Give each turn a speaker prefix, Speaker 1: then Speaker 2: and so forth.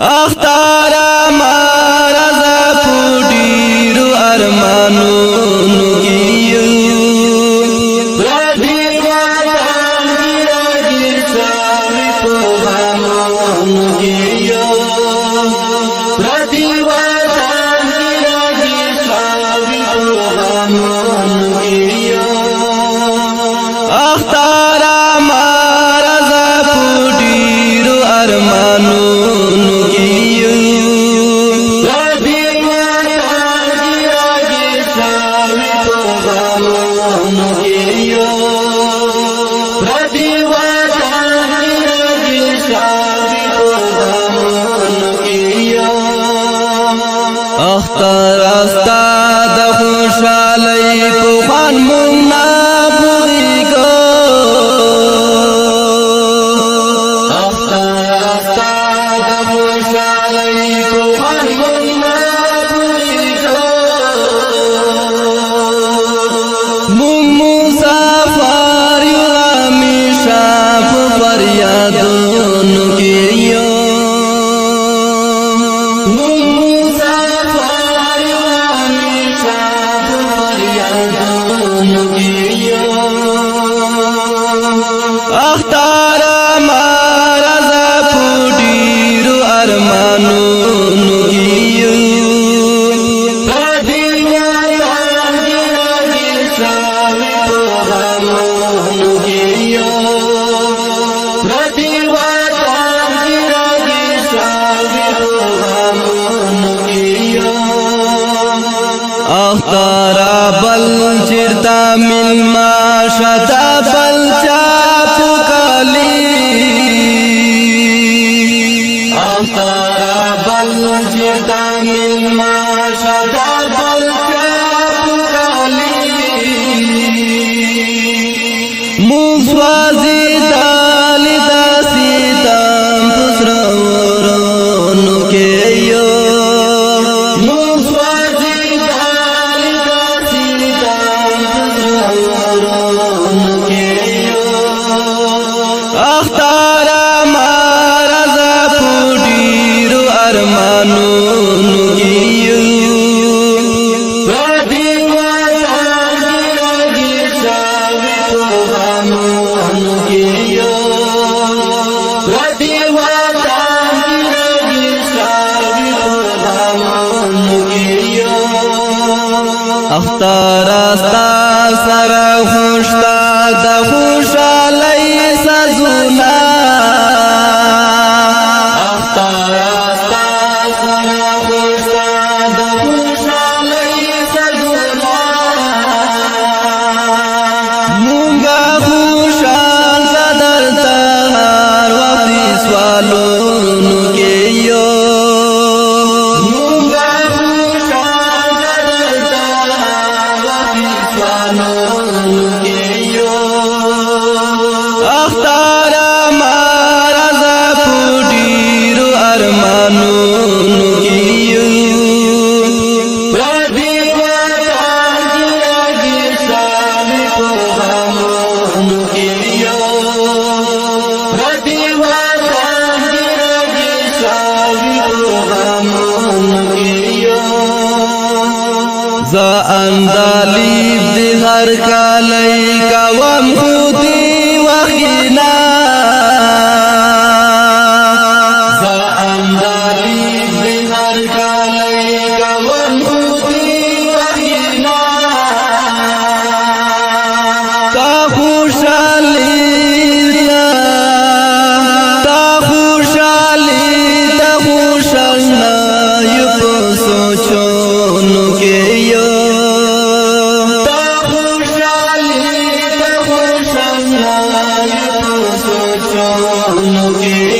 Speaker 1: اختارا مارزا پوډیرو ارمانونو کیو پردی وطن ګرځي سامي په غمونو کیو پردی وطن ګرځي سامي په غمونو کیو اختارا مارزا پوډیرو ارمانونو اختر استاد خوشالۍ په خوان مونږ نه پوهېږو اختر استاد خوشالۍ په خوان مونږ نه پوهېږو مونږ مسافر یو همیشه په فریادونو کې یو اختارا مارزا پوډیرو ارمانونو کیو پردی وطن ګرځي سامي په غمونو کیو پردی وطن ګرځي سامي په غمونو کیو اختارا بل چرتا ملما شتا بل چا اختارا بل چرتا ملما شتا بل چا موسوازی دالی داسی تم پسرورونو کے یو موسوازی دالی داسی تم پسرورونو کے یو اختارا مارزا پوډیرو ارمانونو کیو پردی وطن ګرځي سامي په غمونو کیو پردی وطن ګرځي سامي په غمونو کیو اختارا ستا سره خوشتا د خوشالۍ سازونه اختارا مارزا پوډیرو ارمانونو کیو پردی وطن ګرځي سامي په غمونو کیو پردی وطن ګرځي سامي په غمونو کیو زه اندالیب د هر کالۍ کوم خو دې وخینا زه اندالیب د هر کالۍ کوم خو دې وخینا تا خوشالي ته خوشال نه یو په سوچونو کې یو no